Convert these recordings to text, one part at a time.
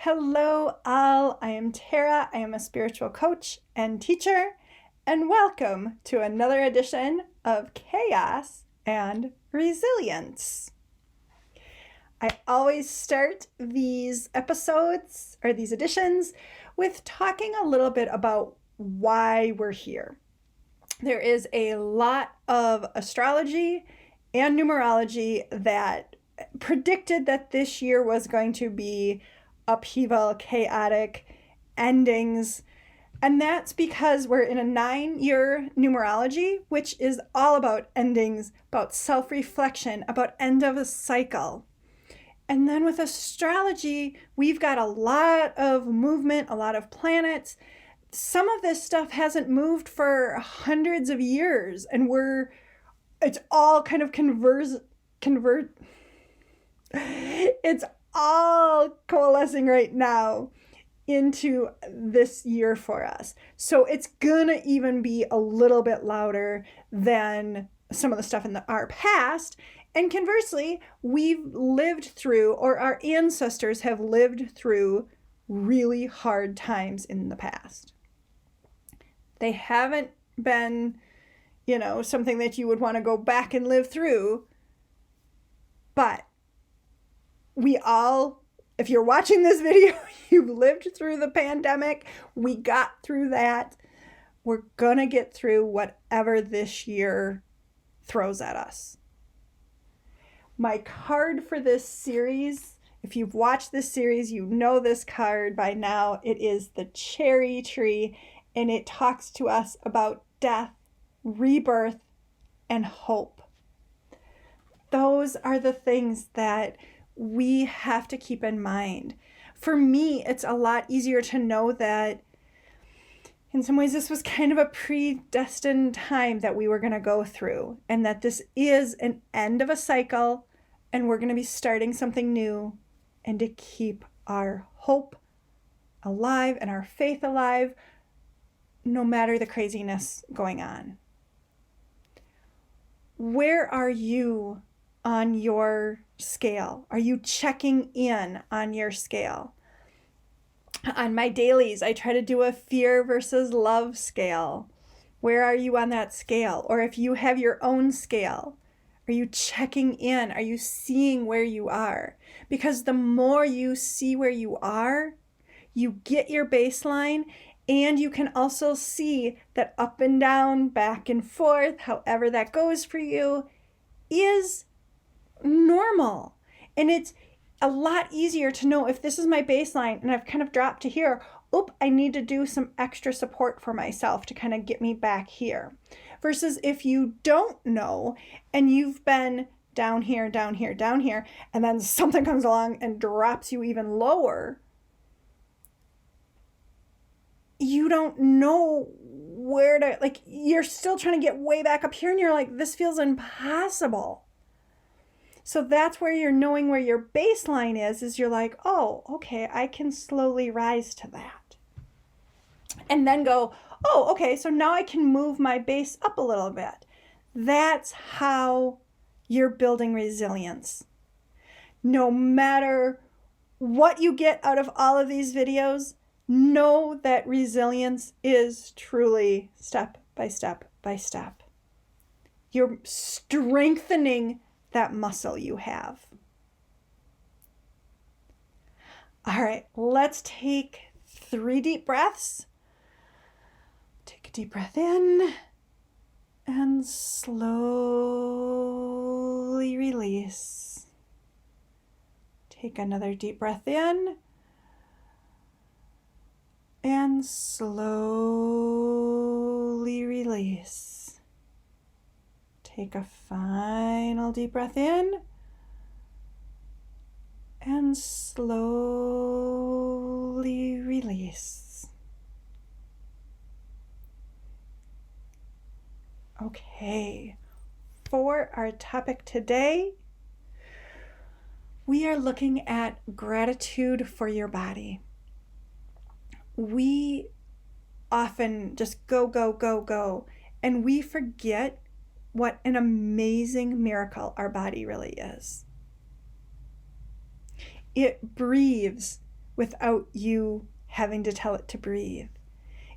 Hello, all. I am Tara. I am a spiritual coach and teacher, and welcome to another edition of Chaos and Resilience. I always start these episodes or these editions with talking a little bit about why we're here. There is a lot of astrology and numerology that predicted that this year was going to be upheaval, chaotic, endings. And that's because we're in a 9-year numerology, which is all about endings, about self-reflection, about end of a cycle. And then with astrology, we've got a lot of movement, a lot of planets. Some of this stuff hasn't moved for hundreds of years, and it's all kind of it's all coalescing right now into this year for us. So it's gonna even be a little bit louder than some of the stuff in our past. And conversely, we've lived through, or our ancestors have lived through, really hard times in the past. They haven't been, something that you would want to go back and live through. But we all, if you're watching this video, you've lived through the pandemic. We got through that. We're going to get through whatever this year throws at us. My card for this series, if you've watched this series, you know this card by now. It is the cherry tree, and it talks to us about death, rebirth, and hope. Those are the things that we have to keep in mind. For me, it's a lot easier to know that in some ways this was kind of a predestined time that we were going to go through, and that this is an end of a cycle, and we're going to be starting something new, and to keep our hope alive and our faith alive, no matter the craziness going on. Where are you on your scale? Are you checking in on your scale? On my dailies, I try to do a fear versus love scale. Where are you on that scale? Or if you have your own scale, are you checking in? Are you seeing where you are? Because the more you see where you are, you get your baseline, and you can also see that up and down, back and forth, however that goes for you, is normal. And it's a lot easier to know if this is my baseline and I've kind of dropped to here, I need to do some extra support for myself to kind of get me back here. Versus if you don't know and you've been down here, down here, down here, and then something comes along and drops you even lower, you don't know where to, you're still trying to get way back up here, and you're like, this feels impossible. So that's where you're knowing where your baseline is you're like, oh, okay, I can slowly rise to that. And then go, oh, okay, so now I can move my base up a little bit. That's how you're building resilience. No matter what you get out of all of these videos, know that resilience is truly step by step by step. You're strengthening that muscle you have. All right, let's take 3 deep breaths. Take a deep breath in and slowly release. Take another deep breath in and slowly release. Take a final deep breath in and slowly release. Okay, for our topic today, we are looking at gratitude for your body. We often just go, go, go, go, and we forget what an amazing miracle our body really is. It breathes without you having to tell it to breathe.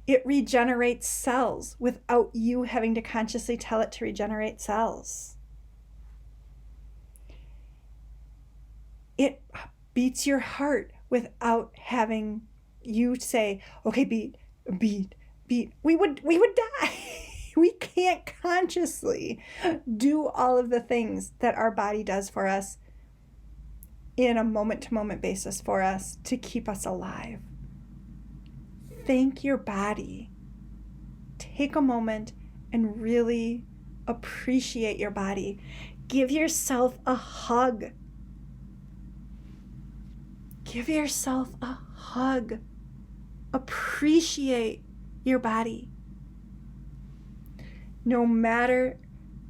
It regenerates cells without you having to consciously tell it to regenerate cells. It beats your heart without having you say, okay, beat, beat, beat. We would die. We can't consciously do all of the things that our body does for us in a moment-to-moment basis for us to keep us alive. Thank your body. Take a moment and really appreciate your body. Give yourself a hug. Give yourself a hug. Appreciate your body. No matter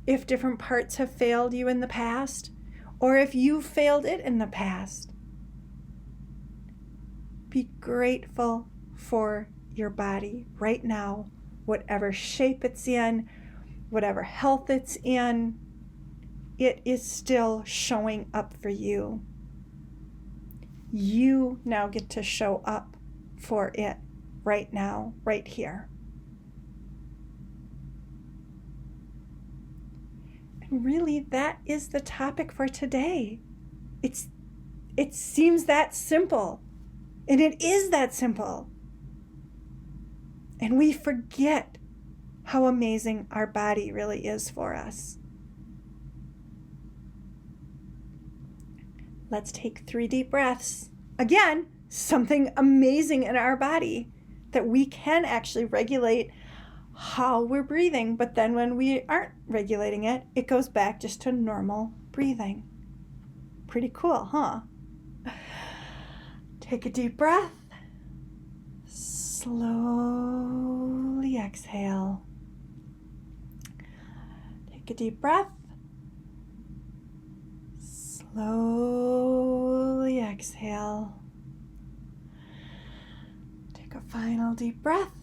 if different parts have failed you in the past, or if you failed it in the past, be grateful for your body right now, whatever shape it's in, whatever health it's in, it is still showing up for you. You now get to show up for it right now, right here. And really, that is the topic for today. It seems that simple, and it is that simple. And we forget how amazing our body really is for us. Let's take 3 deep breaths. Again, something amazing in our body that we can actually regulate how we're breathing, but then when we aren't regulating it, it goes back just to normal breathing. Pretty cool, huh? Take a deep breath. Slowly exhale. Take a deep breath. Slowly exhale. Take a final deep breath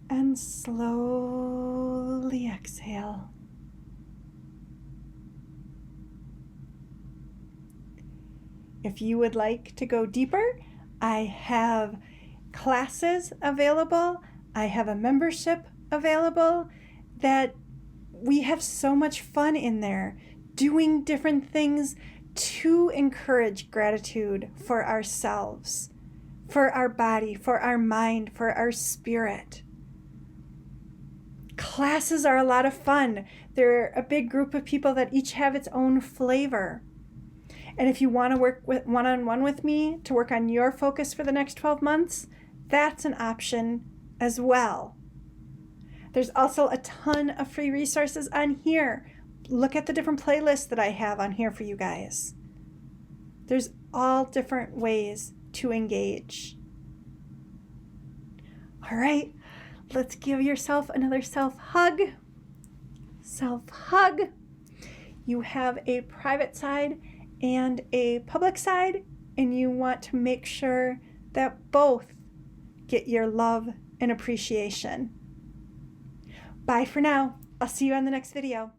and slowly exhale. If you would like to go deeper, I have classes available. I have a membership available that we have so much fun in there, doing different things to encourage gratitude for ourselves, for our body, for our mind, for our spirit. Classes are a lot of fun. They're a big group of people that each have its own flavor. And if you want to work with one-on-one with me to work on your focus for the next 12 months, that's an option as well. There's also a ton of free resources on here. Look at the different playlists that I have on here for you guys. There's all different ways to engage. All right, let's give yourself another self-hug. Self-hug. You have a private side and a public side, and you want to make sure that both get your love and appreciation. Bye for now. I'll see you on the next video.